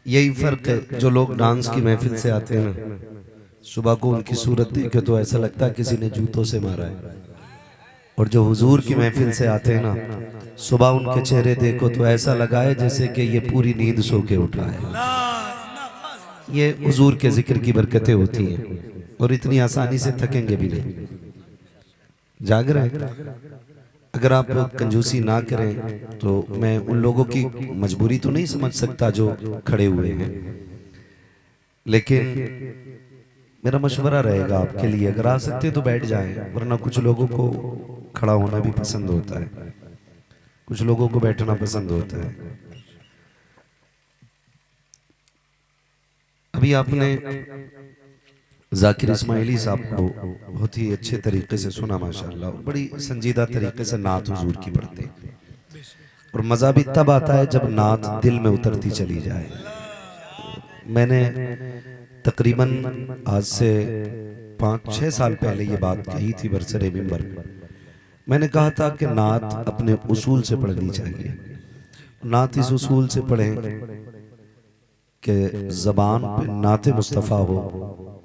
यही फर्क है। जो लोग डांस की महफिल से आते हैं ना, सुबह को उनकी सूरत देखे तो ऐसा लगता है किसी ने जूतों से मारा है, और जो हुजूर की महफिल से आते हैं ना, सुबह उनके चेहरे देखो तो ऐसा लगा है जैसे कि ये पूरी नींद सो के उठा है। ये हुजूर के जिक्र की बरकतें होती हैं, और इतनी आसानी से थकेंगे भी नहीं। जाग रहे हैं। अगर आप कंजूसी ना करें तो मैं उन लोगों की मजबूरी तो नहीं समझ सकता जो खड़े हुए हैं, लेकिन मेरा मशवरा रहेगा आपके लिए, अगर आ सकते तो बैठ जाएं, वरना कुछ लोगों को खड़ा होना भी पसंद होता है, कुछ लोगों को बैठना पसंद होता है। अभी आपने जाकिर इस्माइली साहब को बहुत ही अच्छे तरीके से सुना माशाल्लाह, बड़ी संजीदा तरीके से नात हुजूर की पढ़ते हैं, और मज़ा भी तब आता है जब नात दिल में उतरती चली जाए। मैंने तकरीबन आज से 5-6 साल पहले ये बात कही थी बरसरे मिंबर में। मैंने कहा था कि नात अपने उसूल से पढ़नी चाहिए। नात इस उसूल से पढ़ें कि ज़बान पे नाते मुस्तफ़ा हो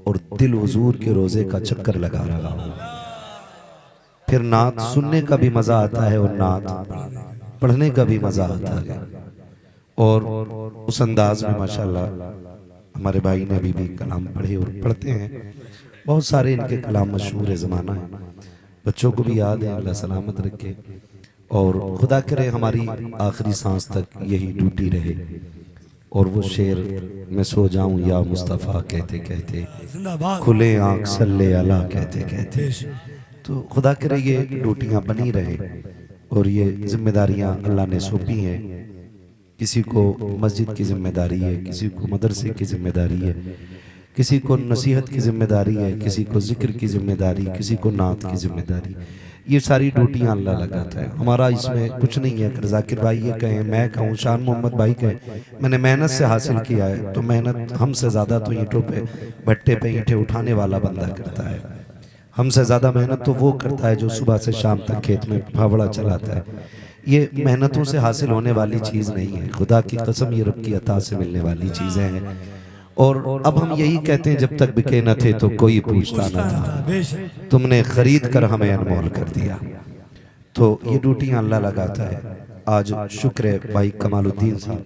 और दिल हुजूर के रोज़े का चक्कर लगा रहा हो। फिर नात सुनने का भी मज़ा आता है और नात पढ़ने का भी मज़ा आता है, और उस अंदाज में माशाल्लाह हमारे भाई ने अभी भी कलाम पढ़े और पढ़ते हैं। बहुत सारे इनके कलाम मशहूर है, ज़माना है, बच्चों को भी याद है। अल्लाह सलामत रखे, और खुदा करे हमारी आखिरी सांस तक यही ड्यूटी रहे, और वो शेर मैं सो जाऊं या मुस्तफ़ा कहते कहते, खुले आँख सल्ले अला कहते कहते। तो खुदा करे ये ड्यूटियाँ बनी रहे, और ये जिम्मेदारियाँ अल्लाह ने सौंपी हैं। किसी को मस्जिद की जिम्मेदारी है, किसी को मदरसे की जिम्मेदारी है, किसी को नसीहत की जिम्मेदारी है, किसी को जिक्र की जिम्मेदारी, किसी को नात की जिम्मेदारी। ये सारी ड्यूटियाँ अल्लाह लगाता है। हमारा इसमें कुछ नहीं है। अगर जाकिर भाई ये कहें, मैं कहूँ, शान मोहम्मद भाई कहें, मैंने मेहनत से हासिल किया है, तो मेहनत हमसे ज़्यादा तो ईंटों पे भट्टे पे ईंटें उठाने वाला बंदा करता है। हमसे ज़्यादा मेहनत तो वो करता है जो सुबह से शाम तक खेत में फावड़ा चलाता है। ये मेहनतों से हासिल होने वाली चीज़ नहीं है, खुदा की कसम ये रब की अता से मिलने वाली चीज़ें हैं। और अब हम यही कहते हैं, जब तक बिके न थे तो कोई पूछता न था, तुमने खरीद कर हमें अनमोल कर दिया। तो ये ड्यूटियाँ अल्लाह लगाता है। आज शुक्र है भाई कमालुद्दीन साहब,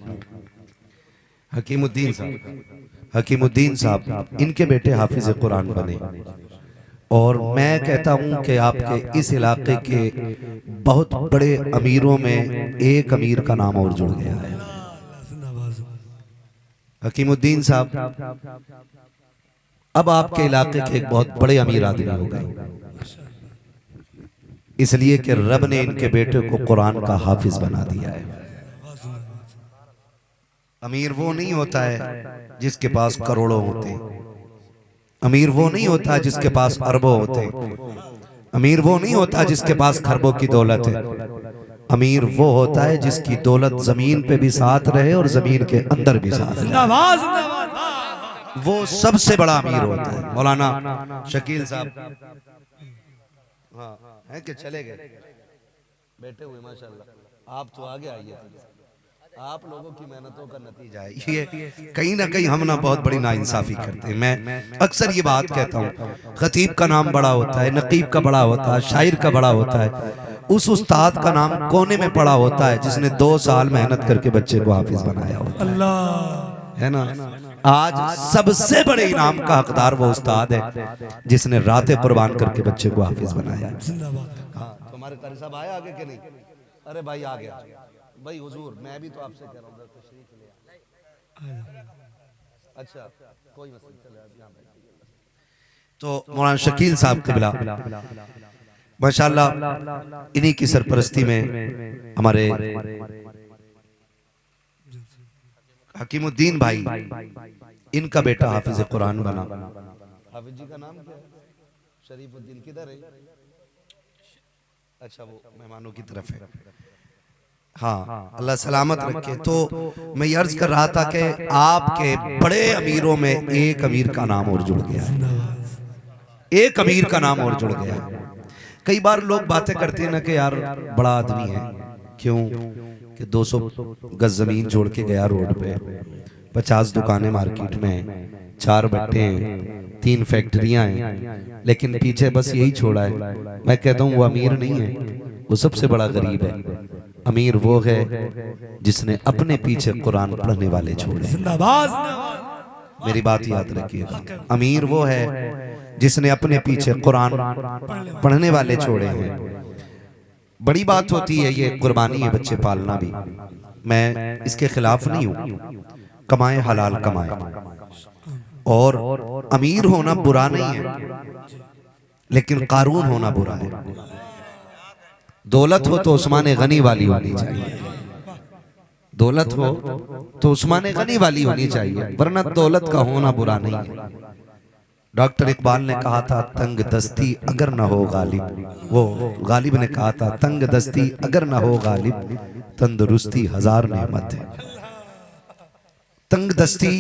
हकीमुद्दीन साहब, इनके बेटे हाफिज कुरान बने, और मैं कहता हूं कि आपके इस इलाके के बहुत बड़े अमीरों में एक अमीर का नाम और जुड़ गया है। हकीमुद्दीन साहब अब आपके इलाके के एक बहुत बड़े अमीर आदमी हो गए, इसलिए कि रब ने इनके बेटे को कुरान का हाफिज बना दिया है। अमीर वो नहीं होता है जिसके पास करोड़ों होते हैं, अमीर वो नहीं होता जिसके पास अरबों होते हैं, अमीर वो नहीं होता जिसके पास खरबों की दौलत है। अमीर वो होता है जिसकी दौलत जमीन पे भी साथ रहे और जमीन के अंदर भी साथ रहे। वो सबसे बड़ा अमीर होता है। मौलाना शकील साहब हाँ है कि चले गए, बैठे हुए माशाल्लाह। आप तो आगे आइए, आप लोगों की मेहनतों का नतीजा है ये। कहीं ना कहीं हम ना बहुत बड़ी नाइंसाफी करते हैं। मैं अक्सर ये बात कहता हूँ, खतीब का नाम बड़ा होता है, नकीब का बड़ा होता है, शायर का बड़ा होता है, उस उस्ताद का नाम कोने में पड़ा होता है जिसने 2 साल मेहनत करके बच्चे को हाफिज बनाया होता है। अल्लाह है ना। आज सबसे बड़े इनाम का हकदार वो उस्ताद है जिसने रातें कुर्बान करके बच्चे को हाफिज बनाया। तुम्हारे कारी साहब आए आगे के नहीं? अरे भाई आ गया भाई हुजूर, मैं भी तो आपसे कह रहा हूँ तशरीफ ले आए। अच्छा कोई मसला चले। तो मौलाना शकील साहब क़िबला माशाल्लाह, इन्हीं की सरपरस्ती में हमारे हकीमुद्दीन भाई, इनका बेटा हाफिज कुरान बना। हाफिज जी का नाम क्या है? शरीफुद्दीन। किधर है? अच्छा वो मेहमानों की तरफ है। हाँ अल्लाह सलामत रखे। तो मैं अर्ज कर रहा था कि आपके बड़े अमीरों में एक अमीर का नाम और जुड़ गया है, एक अमीर का नाम और जुड़ गया है। कई बार लोग बातें करते हैं ना कि यार बड़ा आदमी है, क्यों कि 200 गज जमीन जोड़ के गया रोड पे, 50 दुकानें मार्केट में हैं, 4 भट्टे हैं, 3 फैक्ट्रियां हैं, लेकिन पीछे बस यही छोड़ा है। मैं कहता हूँ वो अमीर नहीं है, वो सबसे बड़ा गरीब है। अमीर वो है जिसने अपने पीछे कुरान पढ़ने वाले छोड़े। मेरी बात याद रखिएगा, अमीर वो है जिसने अपने पीछे कुरान पढ़ने वाले छोड़े हैं। बड़ी बात होती है ये कुर्बानी है, बच्चे पालना भी। मैं इसके खिलाफ नहीं हूं, कमाए हलाल कमाए, और अमीर होना बुरा नहीं है, लेकिन कारून होना बुरा है। दौलत हो तो उस्मान गनी वाली होनी चाहिए, दौलत हो तो उस्मान गनी वाली होनी चाहिए, वरना दौलत का होना बुरा नहीं है। डॉक्टर इकबाल ने कहा था तंग दस्ती अगर न हो गालिब, वो गालिब ने कहा था तंग दस्ती अगर न हो गालिब, तंदुरुस्ती हजार नेमत है। तंग दस्ती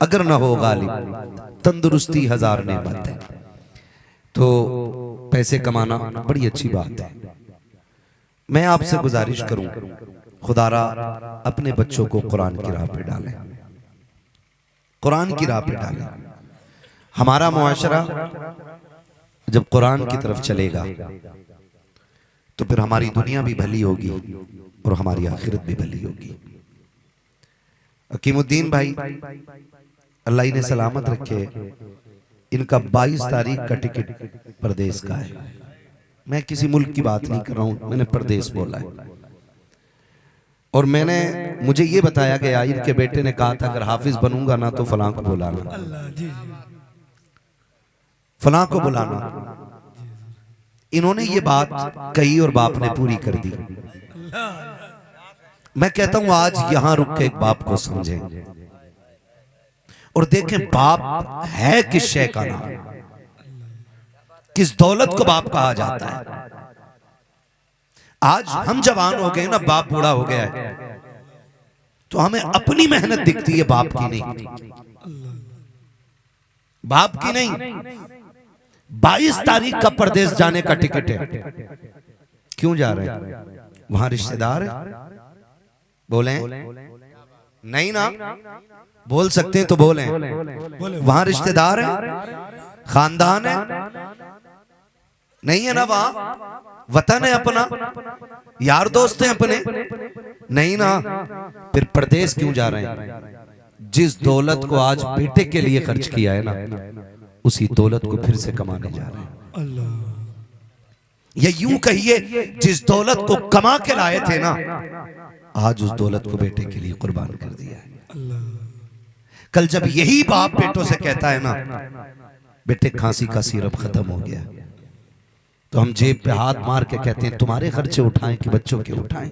अगर न हो गालिब, तंदुरुस्ती हजार नेमत है। तो पैसे कमाना बड़ी अच्छी बात है। मैं आपसे गुजारिश करूं, खुदारा अपने बच्चों को कुरान की राह पे डालें, कुरान की राह पे डालें। हमारा मुआशरा जब कुरान की तरफ चलेगा तो फिर हमारी दुनिया भी भली होगी और हमारी आखिरत भी भली होगी। हकीमुद्दीन भाई अल्लाह इन्हें सलामत रखे, इनका 22 तारीख का टिकट प्रदेश का है। मैं किसी मुल्क की बात नहीं कर रहा हूं, मैंने प्रदेश बोला है। और मुझे ये बताया गया, इनके बेटे ने कहा था अगर हाफिज बनूंगा ना तो फलां को बुलाना, फलां को बुलाना। इन्होंने ये बात कही और बाप ने पूरी कर दी। मैं कहता हूं आज यहां रुक के एक बाप को समझें और देखें बाप है किस शय का नाम, किस दौलत को बाप कहा जाता है। आज हम जवान हो गए ना, बाप बूढ़ा हो गया है, तो हमें अपनी मेहनत दिखती है, बाप की नहीं, बाप की नहीं। 22 तारीख का प्रदेश जाने का टिकट है, क्यों जा रहे हैं? वहां रिश्तेदार है, बोले नहीं ना, बोल सकते हैं तो बोले, वहां रिश्तेदार है, खानदान है, नहीं है ना, वहां वतन है अपना, यार दोस्त हैं अपने, नहीं ना, फिर प्रदेश क्यों जा रहे हैं? जिस दौलत को आज बेटे के लिए खर्च किया है ना, उसी दौलत को फिर से कमाने जा रहे हैं। या यूं कहिए जिस दौलत को कमा के लाए थे ना, आज उस दौलत को बेटे के लिए कुर्बान कर दिया है। कल जब यही बाप बेटों से कहता है ना, बेटे खांसी का सिरप खत्म हो गया, तो हम जेब पे हाथ मार के कहते हैं तुम्हारे खर्चे उठाएं कि बच्चों के उठाएं।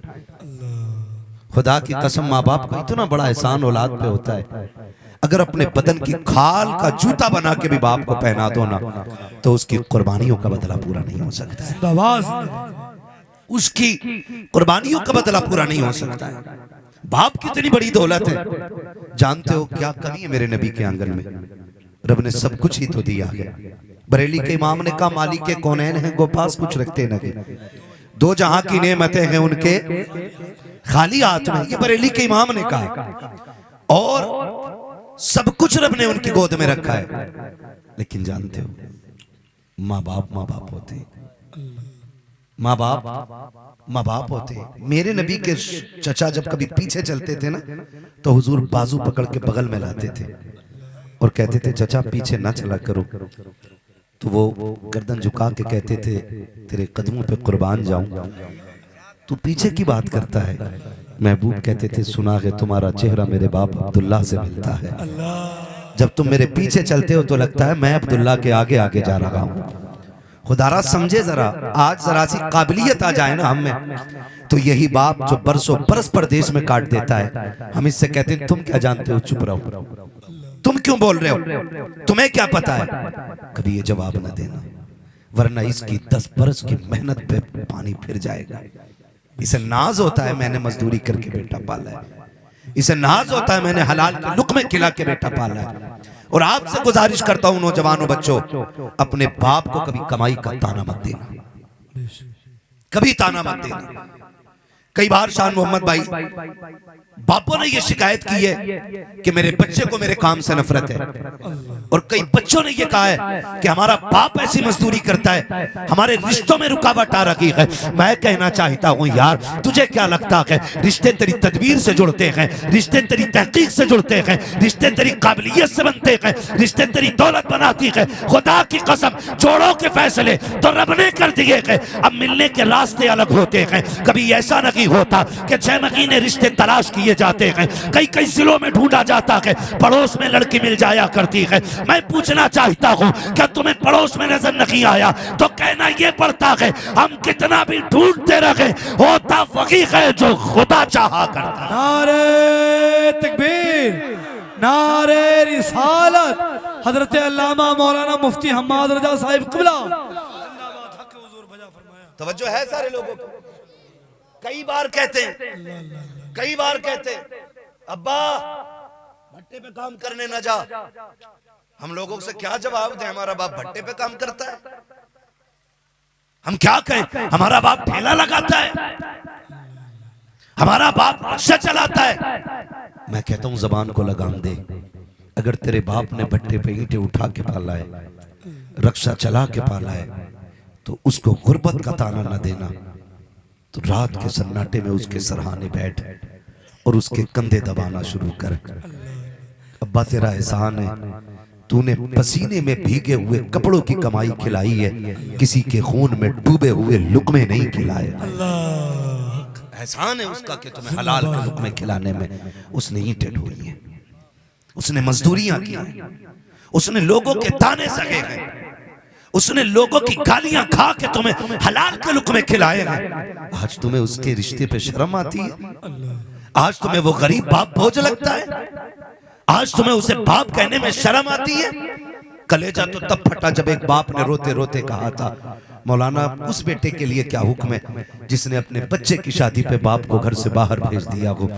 खुदा की कसम, माँ बाप का इतना बड़ा एहसान औलाद पे होता है। अगर अपने बदन की खाल का जूता बना के भी बाप को पहना दो ना, तो उसकी कुर्बानियों का बदला पूरा नहीं हो सकता, उसकी कुर्बानियों का बदला पूरा नहीं हो सकता है। बाप कितनी बड़ी दौलत है, जानते हो क्या कमी है मेरे नबी के आंगन में? रब ने सब कुछ ही तो दिया है। बरेली के इमाम ने कहा मालिक के कौनैन हैं गो पास कुछ रखते न के, दो जहां की नेमतें हैं उनके खाली हाथ में, ये बरेली के इमाम ने कहा, और सब कुछ रब ने उनकी गोद में रखा है। लेकिन जानते हो माँ बाप होते हैं, माँ बाप होते हैं। मेरे नबी के चचा जब कभी पीछे चलते थे ना, तो हुजूर बाजू पकड़ के बगल में लाते थे और कहते थे चचा पीछे ना चला करो, तो वो गर्दन झुका के कहते थे तेरे कदमों पे कुर्बान जाऊं, तू पीछे की बात करता है। महबूब कहते थे सुना है तुम्हारा चेहरा मेरे बाप अब्दुल्ला से मिलता है, जब तुम मेरे पीछे चलते हो तो लगता है मैं अब्दुल्ला के आगे आगे जा रहा हूं। खुदारा समझे जरा, आज जरा सी काबिलियत आ जाए ना हम में, तो यही बाप जो बरसों बरस परदेश में काट देता है, हम इससे कहते हैं तुम क्या जानते हो, चुप रहो, तुम क्यों बोल रहे हो, तुम्हें क्या पता है। कभी ये जवाब न देना, वरना इसकी 10 बरस की मेहनत पे पानी फिर जाएगा। इसे नाज होता है मैंने मजदूरी करके बेटा पाला है, इसे नाज होता है मैंने हलाल के लुक़मे खिला के बेटा पाला है। और आपसे गुजारिश करता हूं नौजवानों बच्चों, अपने बाप को कभी कमाई का ताना मत देना, कभी ताना मत देना। कई बार शान मोहम्मद भाई बापों ने ये शिकायत की है कि मेरे बच्चे को मेरे काम से नफरत है, और कई बच्चों ने ये कहा है कि हमारा बाप ऐसी मजदूरी करता है, हमारे रिश्तों में रुकावट आ रही है। मैं कहना चाहता हूँ यार, तुझे क्या लगता है रिश्ते तेरी तदबीर से जुड़ते हैं, रिश्ते तेरी तहकीक से जुड़ते हैं, रिश्ते तेरी काबिलियत से बनते हैं, रिश्ते तेरी दौलत बनाती है। खुदा की कसम, जोड़ों के फैसले तो रब ने कर दिए हैं, अब मिलने के रास्ते अलग होते हैं। कभी ऐसा नहीं होता कि 6 महीने रिश्ते तलाश किए जाते हैं, कई कई जिलों में ढूंढा जाता है, पड़ोस में लड़की मिल जाया करती है। मैं पूछना चाहता हूँ, क्या तुम्हें पड़ोस में नजर नहीं आया तो कहना यह पड़ता है हम कितना भी ढूंढते रहे, होता वही है जो खुदा चाहा करता। नारे तकबीर, नारे रिसालत, हजरत अल्लामा मौलाना मुफ्ती हम्माद रजा साहिब क़िबला। तवज्जो है सारे लोगों को। कई बार कहते हैं, कई बार कहते हैं, अब्बा भट्टे पे काम करने न जा। हम लोगों से क्या जवाब दें, हमारा बाप भट्टे पे काम करता है? हम क्या कहें, हमारा बाप ठेला लगाता है, हमारा बाप रिक्शा चलाता है। मैं कहता हूं जबान को लगाम दे। अगर तेरे बाप ने भट्टे पे ईंटें उठा के पाला है, रिक्शा चला के पाला है, तो उसको गुर्बत का ताना न देना। तो रात के सन्नाटे में उसके सरहाने बैठ और उसके कंधे दबाना शुरू कर। अब्बा तेरा एहसान है, तूने पसीने में भीगे हुए कपड़ों की कमाई खिलाई है, किसी के खून में डूबे हुए लुकमे नहीं खिलाए। एहसान है उसका कि तुम्हें हलाल के लुकमे खिलाने में उसने ईंटें ढोई हैं, उसने मजदूरियां की हैं, उसने लोगों के ताने सहे हैं, उसने लोगों की गालियां खा के तुम्हें हलाल के लुकमे खिलाए हैं। आज तुम्हें उसके रिश्ते पे शर्म आती है? आज तुम्हें वो गरीब बाप बोझ लगता है? आज तुम्हें उसे बाप कहने में शर्म आती है? कलेजा तो तब फटा जब एक बाप ने रोते रोते कहा था, मौलाना उस बेटे के लिए क्या हुक्म है जिसने अपने बच्चे की शादी पे बाप को घर से बाहर भेज दिया हो।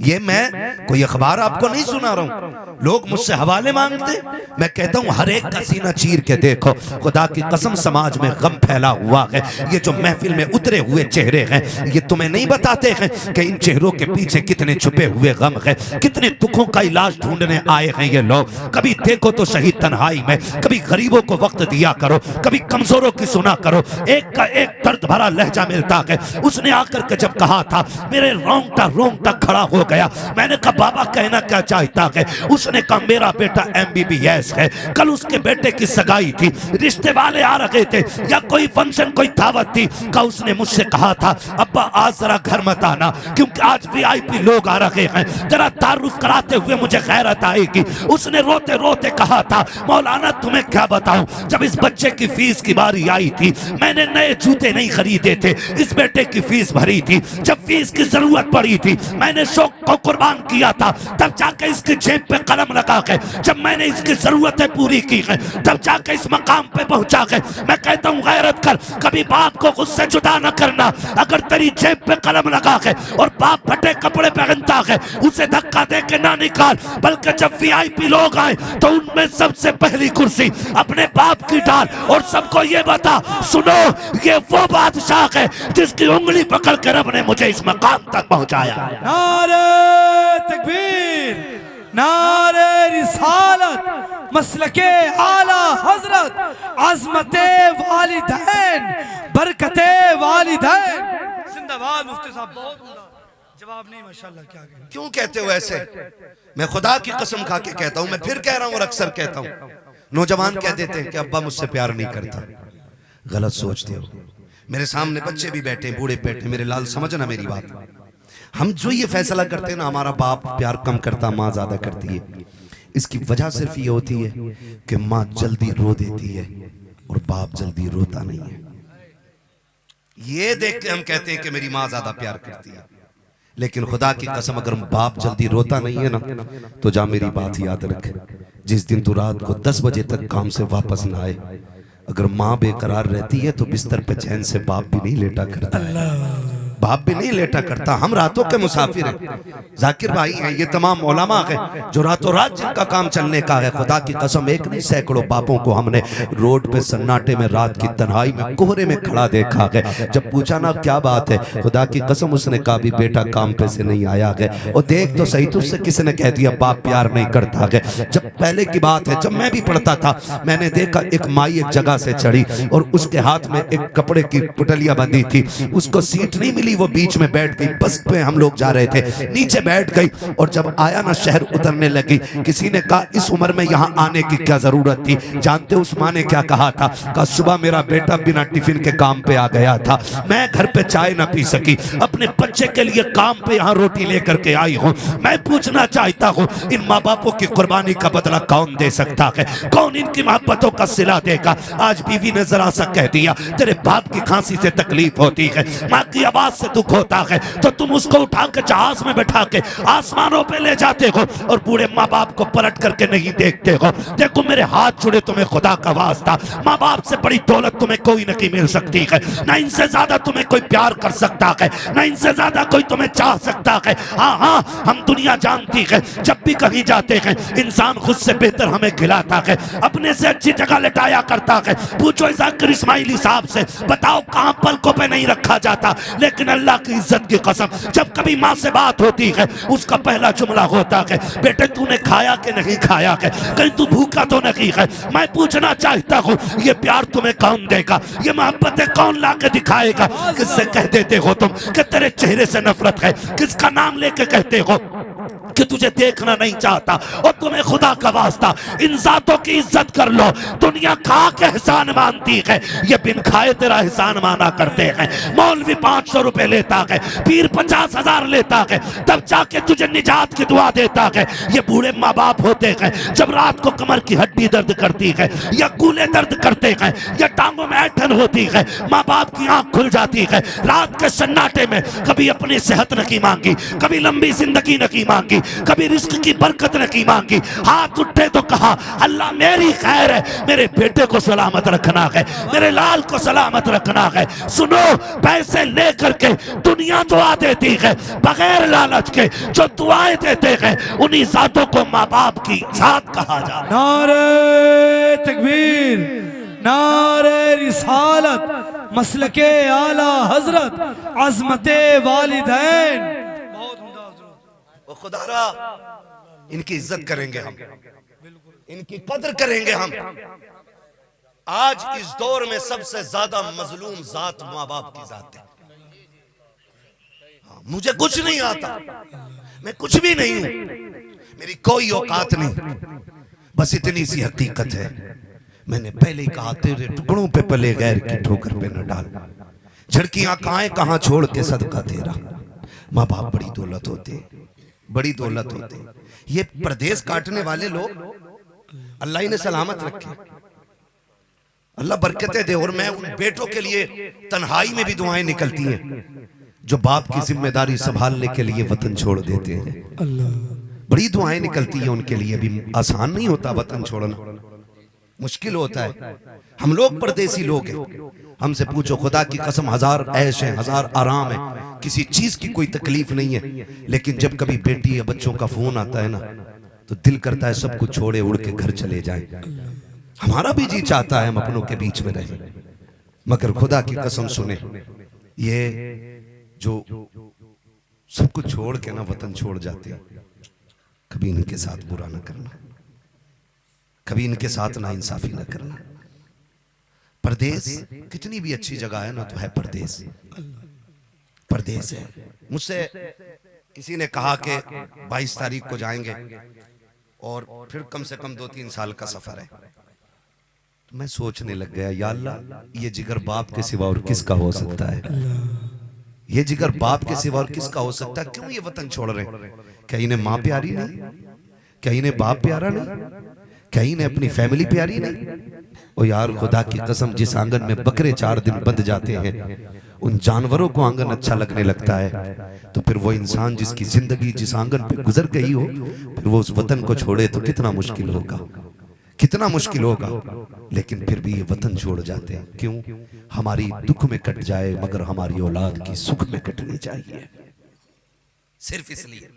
ये मैं कोई अखबार आपको नहीं सुना रहा हूँ, लोग मुझसे हवाले मांगते, मैं कहता हूँ हर एक का सीना चीर के देखो। खुदा की कसम समाज में गम फैला हुआ है। ये जो महफिल में उतरे हुए चेहरे हैं, ये तुम्हें नहीं बताते हैं कि इन चेहरों के पीछे कितने छुपे हुए गम है, कितने दुखों का इलाज ढूंढने आए हैं ये लोग। कभी देखो तो सही तन्हाई में, कभी गरीबों को वक्त दिया करो, कभी कमजोरों की सुना करो। एक का एक दर्द भरा लहजा मिलता है। उसने आकर के जब कहा था, मेरे रोंगटा खड़ा हो गया। मैंने कहा बाबा कहना क्या चाहता है? उसने कहा मेरा बेटा MBBS है। कल उसके बेटे की सगाई थी, रिश्ते वाले आ रहे थे या कोई फंक्शन कोई दावत थी। का उसने मुझसे कहा था अब्बा आज जरा घर मत आना क्योंकि आज VIP लोग आ रहे हैं, जरा तारुफ कराते हुए मुझे गैरत आएगी। उसने रोते रोते कहा था मौलाना तुम्हें क्या बताऊं, जब इस बच्चे की फीस की बारी आई थी मैंने नए जूते नहीं खरीदे थे, इस बेटे की फीस भरी थी। जब फीस की जरूरत पड़ी थी मैंने शौक को कुर्बान किया था, तब जाके इसकी जेब पे कलम लगा के जब मैंने इसकी जरूरतें पूरी की है तब जाके इस मकाम पे पहुंचा के। मैं कहता हूँ गैरत कर, कभी बाप को उससे जुदा न करना। अगर तेरी जेब पे कलम लगा के और बाप फटे कपड़े पहनता है उसे धक्का दे के ना निकाल, बल्कि जब VIP लोग आए तो उनमें सबसे पहली कुर्सी अपने बाप की डाल और सबको ये बता, सुनो ये वो बादशाह है जिसकी उंगली पकड़ के रब ने मुझे इस मकाम तक पहुंचाया। नारे तकबीर, नारे रिसालत, मसलके आला हजरत, अज़मते वालिदैन, बरकते वालिदैन। जिंदाबाद मुफ्ती साहब, बहुत जवाब नहीं माशाल्लाह। क्या कहें? क्यों कहते हो ऐसे? मैं खुदा की कसम खा के कहता हूं, मैं फिर कह रहा हूं और अक्सर कहता हूं, नौजवान कह देते हैं कि अब्बा मुझसे प्यार नहीं करता। गलत सोचते हो। मेरे सामने बच्चे भी बैठे, बूढ़े बैठे, मेरे लाल समझना मेरी बात। हम जो ये फैसला करते हैं ना हमारा बाप प्यार कम करता माँ ज्यादा करती है, इसकी वजह सिर्फ ये होती है कि माँ जल्दी रो देती है और बाप जल्दी रोता नहीं है। ये देख के हम कहते हैं कि मेरी माँ ज्यादा प्यार करती है, लेकिन खुदा की कसम अगर बाप जल्दी रोता नहीं है ना तो जा मेरी बात याद रख, जिस दिन तू रात को 10 बजे तक काम से वापस ना आए, अगर माँ बेकरार रहती है तो बिस्तर पे चैन से बाप भी नहीं लेटा करता है। बाप भी नहीं लेटा करता, हम रातों के मुसाफिर हैं। जाकिर भाई हैं, ये तमाम उलमा हैं जो रातों रात जिनका काम चलने का है। खुदा की कसम एक नहीं सैकड़ों बापों को हमने रोड पे सन्नाटे में रात की तन्हाई में कोहरे में खड़ा देखा है। जब पूछा ना क्या बात है, खुदा की कसम उसने कहा भी बेटा काम पे से नहीं आया है। और देख तो सही, तुझसे किसने कह दिया बाप प्यार नहीं करता है। जब पहले की बात है, जब मैं भी पढ़ता था, मैंने देखा एक माई एक जगह से चढ़ी और उसके हाथ में एक कपड़े की पुटलिया बंधी थी। उसको सीट नहीं मिली, वो बीच में बैठ गई। बस पे हम लोग जा रहे थे, नीचे बैठ गई। और जब आया ना शहर उतरने लगी, किसी ने कहा इस उम्र में यहाँ आने की क्या जरूरत थी। जानते उस माँ ने क्या कहा था? कहा सुबह मेरा बेटा बिना टिफिन के काम पे आ गया था, मैं घर पे चाय ना पी सकी, अपने बच्चे के लिए काम पे यहाँ रोटी लेकर के आई हूँ। मैं पूछना चाहता हूँ इन माँ बापों की कुर्बानी का बदला कौन दे सकता है? कौन इनकी मोहब्बतों का सिला देगा? आज बीवी ने जरा सा कह दिया तेरे बाप की खांसी से तकलीफ होती है, माँ की आवाज से दुख होता है, तो तुम उसको उठा के जहाज में बैठा के आसमानों पे ले जाते हो और बूढ़े माँ बाप को पलट करके नहीं देखते हो। देखो मेरे हाथ जुड़े, तुम्हें खुदा का वास्ता, माँ बाप से बड़ी दौलत तुम्हें कोई नहीं मिल सकती है, ना इनसे ज्यादा तुम्हें कोई प्यार कर सकता है, ना इनसे ज्यादा कोई तुम्हें चाह सकता है। हाँ हाँ, हम दुनिया जानती है, जब भी कहीं जाते हैं इंसान खुद से बेहतर हमें खिलाता है, अपने से अच्छी जगह लेटाया करता है। पूछो जाकिर इस्माइली साहब से, बताओ कहाँ पलकों पे नहीं रखा जाता। लेकिन अल्लाह की इज्जत की कसम, जब कभी माँ से बात होती है उसका पहला जुमला होता है बेटे तूने खाया कि नहीं खाया है, कहीं तू भूखा तो नहीं है। मैं पूछना चाहता हूँ ये प्यार तुम्हें कौन देगा, ये मोहब्बतें कौन ला के दिखाएगा? किससे कह देते हो तुम कि तेरे चेहरे से नफरत है? किसका नाम लेके कहते हो कि तुझे देखना नहीं चाहता? और तुम्हें खुदा का वास्ता इन जातों की इज्जत कर लो। दुनिया खा के एहसान मानती है, ये बिन खाए तेरा एहसान माना करते हैं। मौलवी 500 रुपए लेता है, पीर 50,000 लेता है, तब जाके तुझे निजात की दुआ देता है। ये बूढ़े माँ बाप होते हैं, जब रात को कमर की हड्डी दर्द करती है या कूले दर्द करते हैं या टांगों में ऐंठन होती है, माँ बाप की आंख खुल जाती है। रात के सन्नाटे में कभी अपनी सेहत नहीं मांगी, कभी लंबी जिंदगी नहीं मांगी, कभी रिस्क की बरकत नहीं मांगी। हाथ उठे तो कहा अल्लाह मेरी खैर है, मेरे बेटे को सलामत रखना है, मेरे लाल को सलामत रखना है। सुनो, पैसे लेकर के दुनिया दुआ देती है, बगैर लालच के जो दुआएं देते हैं उन्हीं जातों को माँ बाप की जात कहा जाता है। नारे तकबीर, नारे रिसालत, मसलके आला हजरत, अजमते वालिदैन। वो खुदारा इनकी इज्जत करेंगे हम, इनकी कदर करेंगे हम। आज इस दौर में सबसे ज्यादा मजलूम जात माँ बाप की जात है। मुझे कुछ नहीं आता, मैं कुछ भी नहीं हूं, मेरी कोई औकात नहीं, बस इतनी सी हकीकत है। मैंने पहले ही कहा तेरे टुकड़ों पे पले गैर की ठोकर पे न डाल, झड़कियां कहां छोड़ के सदका तेरा। माँ बाप बड़ी दौलत होते, बड़ी दौलत होते। ये प्रदेश काटने वाले लोग अल्लाह इन्हें सलामत रखे, अल्लाह बरकतें दे। और मैं उन बेटों के लिए तन्हाई में भी दुआएं निकलती हैं जो बाप की जिम्मेदारी संभालने के लिए वतन छोड़ देते हैं। बड़ी दुआएं निकलती हैं उनके लिए भी। आसान नहीं होता वतन छोड़ना, मुश्किल होता है। हम लोग परदेसी लोग हैं, हमसे पूछो खुदा की कसम हजार ऐश है, हजार आराम है, किसी चीज की कोई तकलीफ नहीं है। लेकिन जब कभी बेटी या बच्चों का फोन आता है ना तो दिल करता है सब कुछ छोड़े उड़ के घर चले जाएं। हमारा भी जी चाहता है हम अपनों के बीच में रहें, मगर खुदा की कसम सुने, ये जो सब कुछ छोड़ के ना वतन छोड़ जाते हैं, कभी इनके साथ बुरा ना करना, कभी इनके साथ ना इंसाफी ना करना। परदेश कितनी भी अच्छी जगह है ना तो है परदेश, परदेश है। मुझसे किसी ने कहा कि 22 तारीख को जाएंगे और फिर कम से कम 2-3 साल का सफर है। तो मैं सोचने लग गया, या अल्लाह ये जिगर बाप के सिवा और किसका हो सकता है? ये जिगर बाप के सिवा और किसका हो सकता है? क्यों ये वतन छोड़ रहे हैं? क्या इन्हें माँ प्यारी नहीं? क्या इन्हें बाप प्यारा नहीं? क्या इन्हें अपनी फैमिली प्यारी नहीं? ओ यार खुदा की कसम, जिस आंगन में बकरे 4 दिन बंध जाते हैं उन जानवरों को आंगन अच्छा लगने लगता है, तो फिर वो इंसान जिसकी जिंदगी जिस आंगन पे गुजर गई हो फिर वो उस वतन को छोड़े तो कितना मुश्किल होगा, कितना मुश्किल होगा, लेकिन फिर भी ये वतन छोड़ जाते हैं। क्यों? हमारी दुख में कट जाए मगर हमारी औलाद की सुख में कटनी चाहिए। सिर्फ इसलिए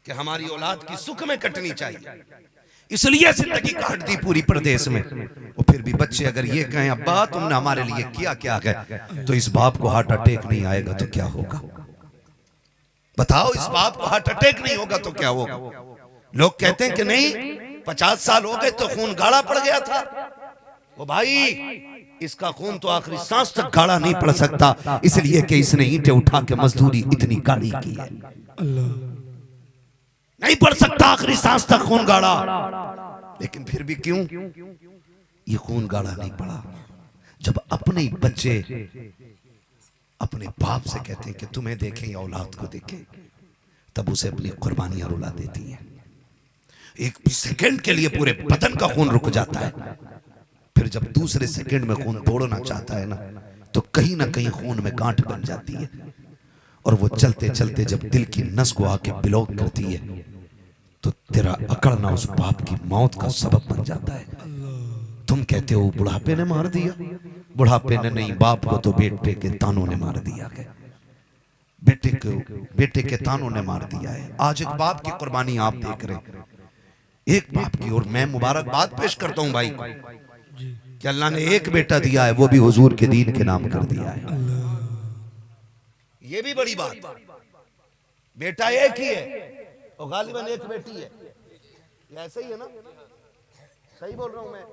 कि हमारी औलाद की सुख में कटनी चाहिए, इसलिए जिंदगी काट दी पूरी परदेश में। और फिर भी बच्चे अगर ये कहें अब्बा तुमने हमारे लिए किया क्या है, तो इस बाप को हार्ट अटैक नहीं आएगा तो क्या होगा? बताओ, इस बाप को हार्ट अटैक नहीं होगा तो क्या होगा? लोग कहते हैं कि नहीं 50 साल हो गए तो खून गाढ़ा पड़ गया था। वो भाई, इसका खून तो आखिरी सांस तक गाढ़ा नहीं पड़ सकता, इसलिए कि इसने ईंटें उठा के मजदूरी इतनी गाढ़ी की है। नहीं पड़ सकता आखिरी सांस तक खून गाढ़ा। लेकिन फिर भी क्यों ये खून गाढ़ा नहीं पड़ा? जब अपने ही बच्चे अपने बाप से कहते हैं कि तुम्हें देखें या औलाद को देखें, तब उसे अपनी कुर्बानियां रुला देती हैं। एक सेकंड के लिए पूरे बदन का खून रुक जाता है, फिर जब दूसरे सेकंड में खून तोड़ना चाहता है ना, तो कहीं ना कहीं खून में गांठ बन जाती है, और वो चलते चलते जब दिल की नस को आके ब्लॉक करती है, तो तेरा अकड़ना उस बाप की मौत का सबब बन जाता है। तुम कहते हो बुढ़ापे ने मार दिया, बुढ़ापे ने नहीं, बाप को तो बेटे के तानों ने मार दिया है। बेटे के तानों ने मार दिया है। आज एक बाप की कुर्बानी आप देख रहे हैं, एक बाप की। और मैं मुबारकबाद पेश करता हूं भाई कि अल्लाह ने एक बेटा दिया है, वो भी हुजूर के दीन के नाम कर दिया है। ये भी बड़ी बात। बेटा एक ही है और गालिबन एक बेटी है, ऐसे ही है ना? सही बोल रहा हूं मैं?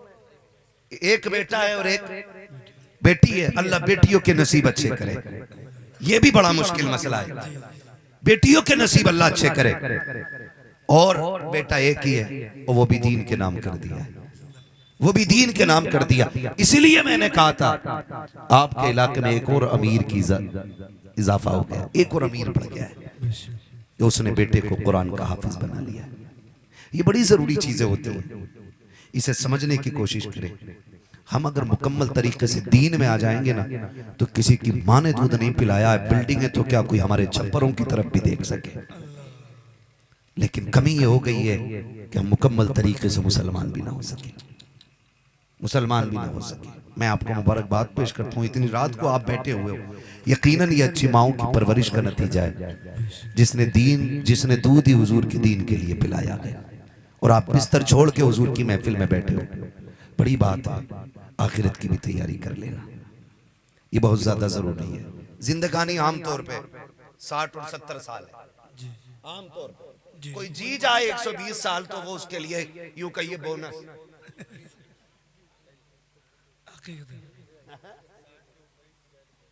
एक बेटा है और एक बेटी है। अल्लाह बेटियों के नसीब अच्छे करे, ये भी बड़ा मुश्किल मसला है। बेटियों के नसीब अल्लाह अच्छे करे। और बेटा एक ही है और वो भी दीन के नाम कर दिया है, वो भी दीन के नाम कर दिया। इसीलिए मैंने कहा था आपके इलाके में एक और अमीर की इजाफा हो गया, एक और अमीर बढ़ गया है, तो उसने बेटे को कुरान का हाफिज बना लिया। ये बड़ी जरूरी चीजें होती हैं, इसे समझने की कोशिश करें। हम अगर मुकम्मल तरीके से दीन में आ जाएंगे ना, तो किसी की माँ ने दूध नहीं पिलाया है, बिल्डिंग है तो क्या कोई हमारे छप्परों की तरफ भी देख सके। लेकिन कमी ये हो गई है कि हम मुकम्मल तरीके से मुसलमान भी ना हो सके, मुसलमान भी ना हो सके। मैं आपको मुबारकबाद पेश करता हूँ, इतनी रात को आप बैठे हुए हो, यकीनन ये अच्छी माओं की परवरिश का नतीजा है, जिसने दूध ही हुजूर के दीन के लिए पिलाया गया। और आप बिस्तर छोड़ के हुजूर की महफिल में बैठे हो, बड़ी बात है। आखिरत की भी तैयारी कर लेना, ये बहुत ज्यादा जरूरी है। जिंदगानी आमतौर पे 60 और 70 साल है आमतौर पे। कोई जी जाए 120 साल तो वो उसके लिए यूं कहिए बोनस।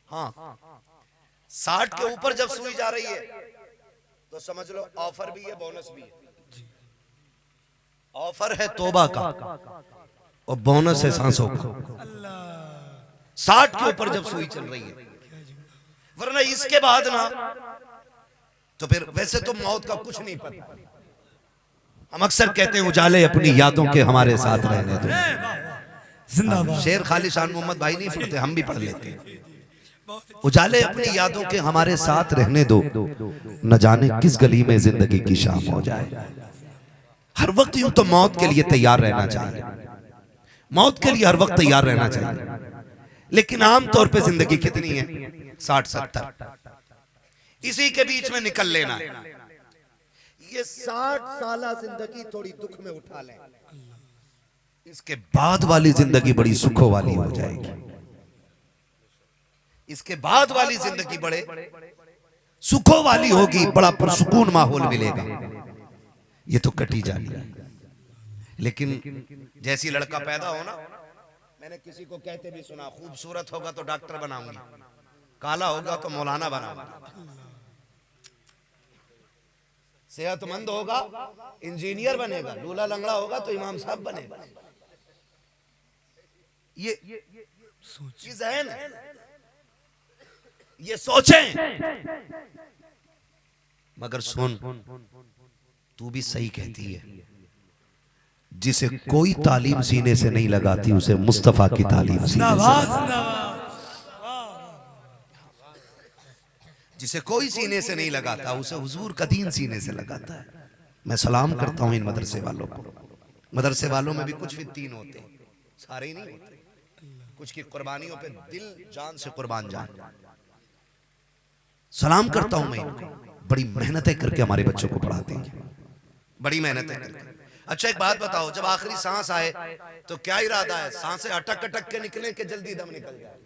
हाँ, 60 के ऊपर जब सुई जा रही है तो समझ लो ऑफर भी है, बोनस भी है। ऑफर है तौबा का और बोनस है सांसों का। 60 के ऊपर जब सुई चल रही है, वरना इसके बाद ना तो फिर वैसे तो मौत का कुछ नहीं पता। हम अक्सर कहते हैं उजाले अपनी यादों के हमारे साथ रहने दो। जिंदाबाद। शेर खाली शान मोहम्मद भाई नहीं पढ़ते, हम भी पढ़ लेते हैं। उजाले अपनी यादों के हमारे साथ रहने दो, न जाने किस गली में जिंदगी की शाम हो जाए। हर वक्त यूं तो मौत के लिए तैयार रहना चाहिए, मौत के लिए हर वक्त तैयार रहना चाहिए। लेकिन आमतौर पे जिंदगी कितनी है? 60-70, इसी के बीच में निकल लेना है। ये 60 साल जिंदगी थोड़ी दुख में उठा लें, इसके बाद वाली जिंदगी बड़ी सुखों वाली हो जाएगी। इसके बाद वाली जिंदगी बड़े सुखों वाली होगी, बड़ा पुरसुकून माहौल मिलेगा। ये तो कटी जानी है। लेकिन जैसी लड़का पैदा हो ना, मैंने किसी को कहते भी सुना, खूबसूरत होगा तो डॉक्टर बनाऊंगी, काला होगा तो मौलाना बनाऊंगी, सेहतमंद होगा इंजीनियर बनेगा, लूला लंगड़ा होगा तो इमाम साहब बनेगा। ये चीज है ना, ये सोचें। मगर सुन, तू भी सही कहती है, जिसे कोई तालीम सीने से नहीं लगाती उसे मुस्तफा की तालीम सीने से, जिसे कोई सीने से नहीं लगाता उसे हुजूर का दीन सीने से लगाता है। मैं सलाम करता हूं इन मदरसे वालों को, मदरसे वालों में भी कुछ फित्तीन होते हैं, सारे ही नहीं होते। कुछ की कुर्बानियों पे दिल जान से कुर्बान जान। सलाम करता हूं मैं इनको, बड़ी मेहनतें करके हमारे बच्चों को पढ़ाते हैं, बड़ी मेहनतें करके। अच्छा एक बात बताओ, जब आखिरी सांस आए तो क्या इरादा है? सांसें अटक अटक के निकले कि जल्दी दम निकल जाए?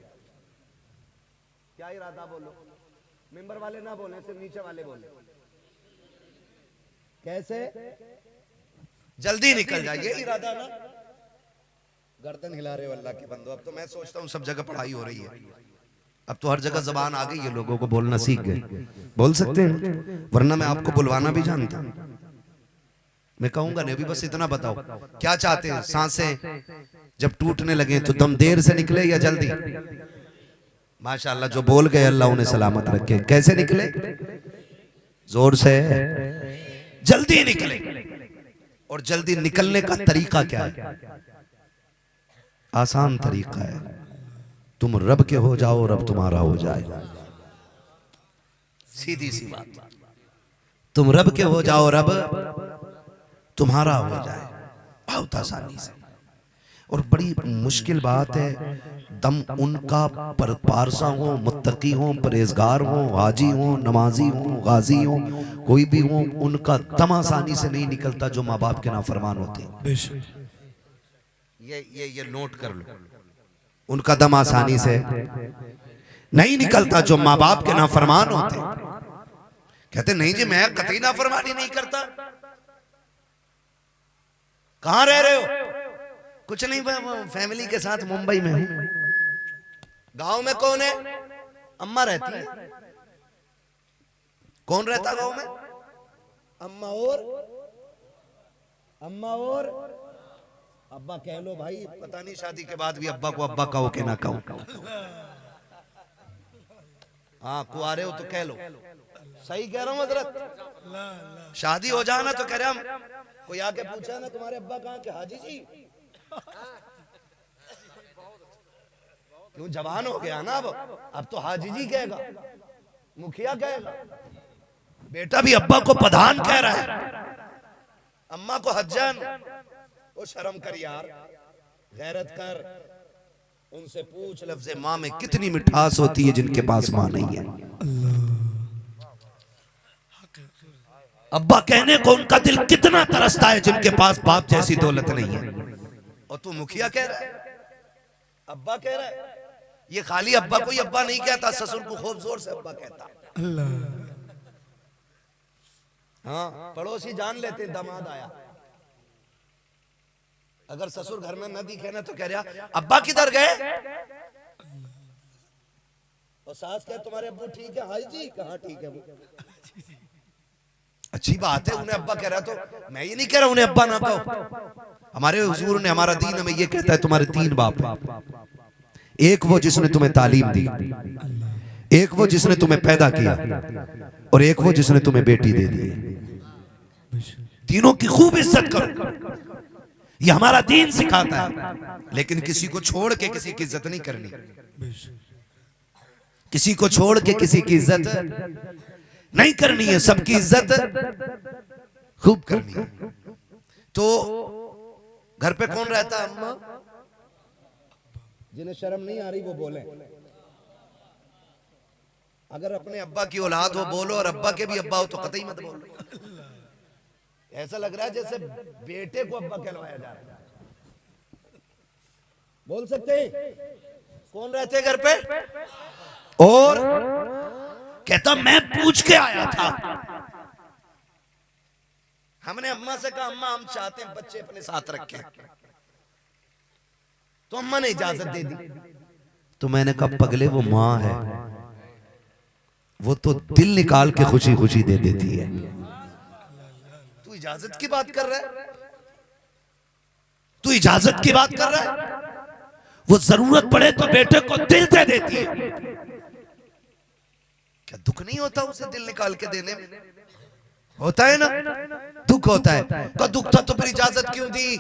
क्या इरादा बोलो? मेंबर वाले ना बोले, सिर्फ नीचे वाले बोले। कैसे? जल्दी निकल जाए, ये इरादा ना? गर्दन हिला रहे हो अल्लाह के बंदो। अब तो मैं सोचता हूँ सब जगह पढ़ाई हो रही है, अब तो हर जगह जबान आ गई है, लोगों को बोलना सीख गए, बोल सकते हैं, वरना मैं आपको बुलवाना भी जानता। मैं कहूंगा नहीं, अभी बस इतना बताओ क्या चाहते हैं? सांसें जब टूटने लगे तो दम देर से निकले या जल्दी? माशाअल्लाह जो बोल गए अल्लाह उन्हें सलामत रखे। कैसे निकले? जोर से, जल्दी निकले। और जल्दी निकलने का तरीका क्या है? आसान तरीका है, तुम रब के हो जाओ, रब तुम्हारा हो जाए। सीधी सी बात, तुम रब के हो जाओ, रब तुम्हारा हो जाए, बहुत आसानी से। और बड़ी मुश्किल बात है, दम उनका पारसा हो, मुत्तकी हो, परहेजगार हो, हाजी हो, नमाजी हो, गाजी हो, कोई भी हो, उनका दम आसानी से नहीं निकलता जो माँ बाप के नाफरमान होते हैं। ये नोट कर लो, उनका दम आसानी से नहीं निकलता जो माँ बाप के नाफरमान होते हैं। कहते नहीं जी मैं कतई नाफरमानी नहीं करता। कहां रह रहे हो? कुछ नहीं, फैमिली के साथ मुंबई में हूं। गांव में कौन है? अम्मा रहती है। कौन रहता गांव में? अम्मा और अब्बा कह लो भाई, पता नहीं शादी के बाद भी अब्बा को अब्बा कहो कि ना कहो। हाँ कुआरे हो तो कह लो। सही कह रहा हूं हजरत? शादी हो जाना तो कह रहे हम, कोई आके पूछा ना तुम्हारे अब्बा कहाँ के? हाजी जी। क्यों? जवान हो गया ना, अब तो हाजी जी कहेगा, मुखिया कहेगा। बेटा भी अब्बा को प्रधान कह रहा है, अम्मा को हज्जन। वो शर्म कर यार, गैरत कर। उनसे पूछ लफ्ज़े माँ में कितनी मिठास होती है जिनके पास माँ नहीं है। अब्बा कहने को उनका दिल कितना तरसता है जिनके पास बाप जैसी दौलत नहीं है। और तू मुखिया कह रहा है, अब्बा कह रहा है। ये खाली अब्बा को ही अब्बा नहीं कहता, ससुर को खूब जोर से अब्बा कहता। हाँ पड़ोसी जान लेते दामाद आया। अगर ससुर घर में न दिखे ना तो कह रहा अब्बा किधर गए? और सास कहे तुम्हारे अब्बू ठीक है? हाई जी कहाँ ठीक है? वो अच्छी बात है, उन्हें अब्बा कह रहा, तो मैं ये नहीं कह रहा उन्हें अब्बा ना कहो। हमारे हुजूर ने, हमारा दीन हमें ये कहता है तुम्हारे तीन बाप हैं। एक वो जिसने तुम्हें तालीम दी, एक वो जिसने तुम्हें पैदा किया, और एक वो जिसने तुम्हें बेटी दे दी। तीनों की खूब इज्जत करो, ये हमारा दीन सिखाता है। लेकिन किसी को छोड़ के किसी की इज्जत नहीं करनी, किसी को छोड़ के किसी की इज्जत नहीं करनी है, सबकी इज्जत खूब करनी है। तो घर पे कौन रहता है? अम्मा। जिन्हें शर्म नहीं आ रही वो बोले। अगर अपने अब्बा की औलाद हो बोलो, और अब्बा के भी अब्बा हो तो कतई मत बोलो। ऐसा लग रहा है जैसे बेटे को अब्बा कहलवाया जा रहा है। बोल सकते हैं? कौन रहते घर पे? और कहता मैं पूछ के आया था। हमने अम्मा से कहा अम्मा हम चाहते हैं बच्चे अपने साथ रखें, तो अम्मा ने इजाजत दे दी। तो मैंने कहा पगले वो माँ है, वो तो दिल निकाल के खुशी खुशी दे देती है। तू इजाजत की बात कर रहा है? तू इजाजत की बात कर रहा है? वो जरूरत पड़े तो बेटे को दिल दे देती है। क्या दुख नहीं होता उसे दिल निकाल के देने में? होता है ना, दुख होता है। तो दुख था तो फिर इजाजत क्यों दी?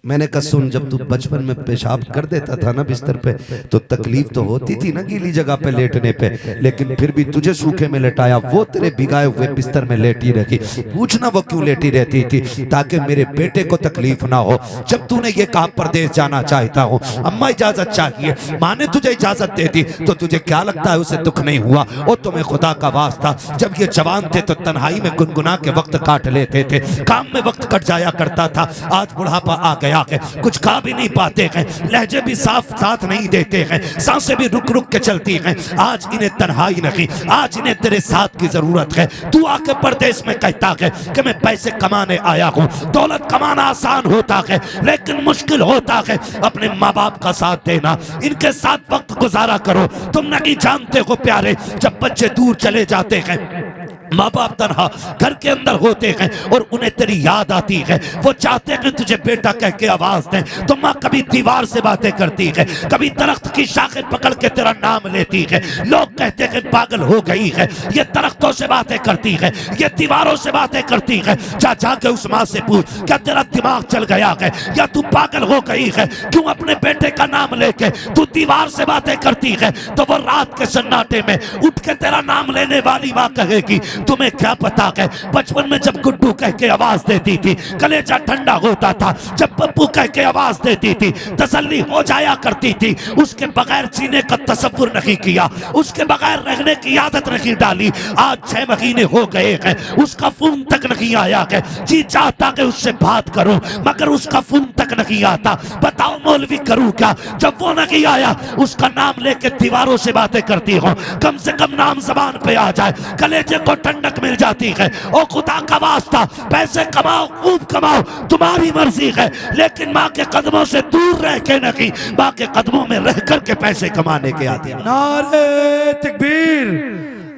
मैंने कहा सुन, जब तू बचपन में पेशाब कर देता था ना बिस्तर पे, तो तकलीफ तो होती थी ना गीली जगह पे लेटने पे, लेकिन फिर भी तुझे सूखे में लेटाया, वो तेरे भिगाए हुए बिस्तर में लेटी रखी। पूछना वो क्यों लेटी रहती थी? ताकि मेरे बेटे को तकलीफ ना हो। जब तूने ये कहा परदेश जाना चाहता हूँ, अम्मा इजाजत चाहिए, माँ ने तुझे इजाजत दे दी, तो तुझे क्या लगता है उसे दुख नहीं हुआ? और तुम्हें खुदा का वास्ता, जब ये जवान थे तो तन्हाई में गुनगुना के वक्त काट लेते थे, काम में वक्त कट जाया करता था। आज बुढ़ापा आ गया है, कुछ खा भी नहीं पाते हैं, लहजे भी साफ साथ नहीं देते हैं, सांसें भी रुक रुक के चलती हैं। आज इन्हें तन्हाई नहीं, आज इन्हें तेरे साथ की जरूरत है। तू आके परदेश में कहता है कि मैं पैसे कमाने आया हूँ। दौलत कमाना आसान होता है, लेकिन मुश्किल होता है अपने माँ बाप का साथ देना। इनके साथ वक्त गुजारा करो। तुम नहीं जानते हो प्यारे, जब बच्चे दूर चले जाते हैं, माँ बाप तन्हा घर के अंदर होते हैं और उन्हें तेरी याद आती है, वो चाहते हैं कि तुझे बेटा कह के आवाज दें, तो माँ कभी दीवार से बातें करती है, कभी दरख्त की शाखें पकड़ के तेरा नाम लेती है। लोग कहते हैं कि पागल हो गई है, ये दरख्तों से बातें करती है, ये दीवारों से बातें करती है। जा जाके उस माँ से पूछ, क्या तेरा दिमाग चल गया है या तू पागल हो गई है? क्यों अपने बेटे का नाम लेके तू दीवार से बातें करती है? तो वो रात के सन्नाटे में उठ के तेरा नाम लेने वाली माँ कहेगी, तुम्हें क्या पता है बचपन में जब गुड्डू कह के आवाज देती थी कलेजा ठंडा होता था, जब पप्पू कह के आवाज देती थी तसल्ली हो जाया करती थी। उसके बगैर जीने का तसव्वुर नहीं किया, उसके बगैर रहने की आदत नहीं डाली। आज 6 महीने हो गए हैं, उसका फोन तक नहीं आया है। जी चाहता कि उससे बात करो, मगर उसका फोन तक नहीं आता। बताओ मौलवी करूं क्या? जब वो नहीं आया, उसका नाम लेके दीवारों से बातें करती हो। कम से कम नाम जबान पे आ जाए, कलेजे को ठंडक मिल जाती है। ओ खुदा का वास्ता, पैसे कमाओ, खूब कमाओ, तुम्हारी मर्जी है, लेकिन माँ के कदमों से दूर रह के नहीं, माँ के कदमों में रह कर के पैसे कमाने के आदि। नारे तकबीर,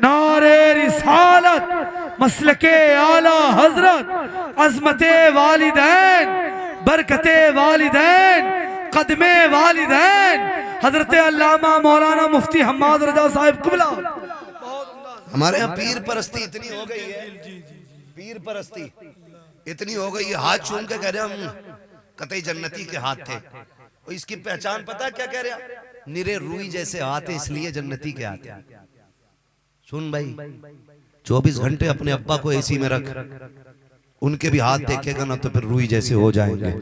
नारे रिसालत, मसलके आला हजरत, अजमते वालिदैन, बरकते वालिदैन, कदमे वालिदैन, हजरत अल्लामा मौलाना मुफ्ती हम्माद रजा साहिब कुबला। हमारे यहाँ पीर परस्ती इतनी हो गई है, पीर परस्ती इतनी हो गई है, हाथ चूम के कह रहे हम कतई जन्नती के हाथ थे। और इसकी पहचान पता है क्या कह रहा? निरे रुई जैसे हाथ है, इसलिए जन्नती के हाथ है। सुन भाई, 24 घंटे अपने अब्बा को एसी में रख, उनके भी हाथ देखेगा ना तो फिर रुई जैसे हो जाएंगे।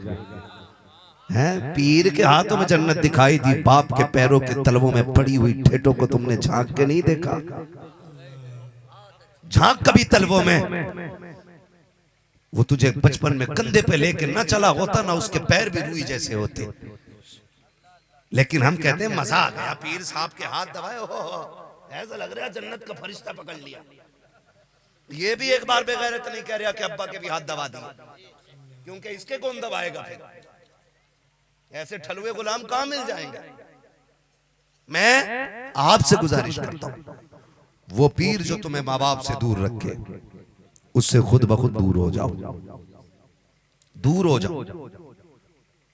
हैं? पीर के हाथों में जन्नत दिखाई दी, बाप के पैरों के तलवों में पड़ी हुई ठेठों को तुमने झांक के नहीं देखा? झांक कभी तलवों में। वो तुझे बचपन में कंधे पे लेके ना चला होता ना, उसके पैर भी रुई जैसे होते। लेकिन हम कहते हैं मजा आ गया, पीर साहब के हाथ दबाए, हो ऐसा लग रहा है जन्नत का फरिश्ता पकड़ लिया। ये भी एक बार बेगैरत नहीं कह रहा कि अब्बा के भी हाथ दबा दिए, क्योंकि इसके कौन दबाएगा फिर? ऐसे ठलुए गुलाम कहां मिल जाएंगे? मैं आपसे गुजारिश करता हूं, वो पीर जो तुम्हें माँ बाप से दूर रखे, उससे खुद ब खुद दूर हो जाओ, दूर हो जाओ।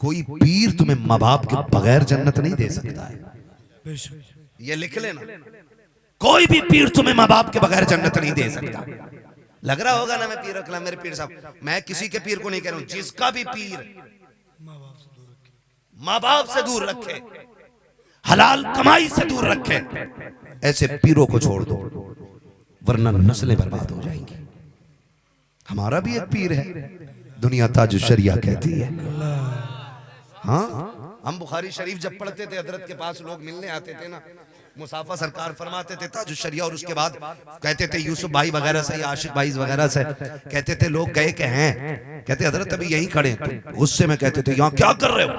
कोई पीर तुम्हें माँ बाप के बगैर जन्नत नहीं दे सकता है, ये लिख लेना। कोई भी पीर तुम्हें माँ बाप के बगैर जन्नत नहीं दे सकता। लग रहा होगा ना मैं पीर रखला, मेरे पीर साहब, मैं किसी के पीर को नहीं कह रहा हूं, जिसका भी पीर माँ बाप से दूर रखे, हलाल कमाई से दूर रखे, ऐसे पीरों को छोड़ दो, वरना नस्लें बर्बाद हो जाएंगी। हमारा भी एक पीर है, दुनिया ताज शरिया कहती है। हाँ, हम बुखारी शरीफ जब पढ़ते थे, हजरत के पास लोग मिलने आते थे ना, मुसाफा सरकार फरमाते थे ताज शरिया, और उसके बाद कहते थे यूसुफ भाई वगैरह से, आशिक भाई वगैरह से, कहते थे लोग गए के हैं, कहते हजरत अभी यहीं खड़े, तो गुस्से में कहते थे यहाँ क्या कर रहे हो,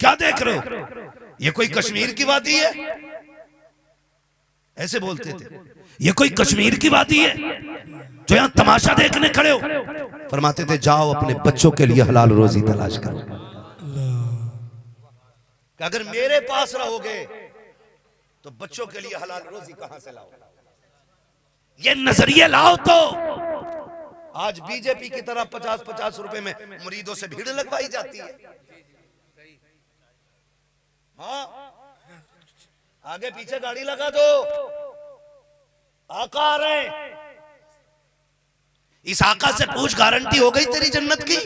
क्या देख रहे हो, ये कोई कश्मीर की वादी है? ऐसे बोलते थे, ये कोई कश्मीर की वादी है जो यहां तमाशा देखने खड़े हो? फरमाते थे जाओ अपने बच्चों के लिए हलाल रोजी तलाश करो। अगर मेरे पास रहोगे तो बच्चों के लिए हलाल रोजी कहां से लाओ? ये नजरिए लाओ। तो आज बीजेपी की तरह 50-50 रुपए में मुरीदों से भीड़ लगवाई जाती है। हाँ, आगे पीछे गाड़ी लगा दो, आका आ रहे हैं, इस आका से पूछ गारंटी हो गई तेरी जन्नत की।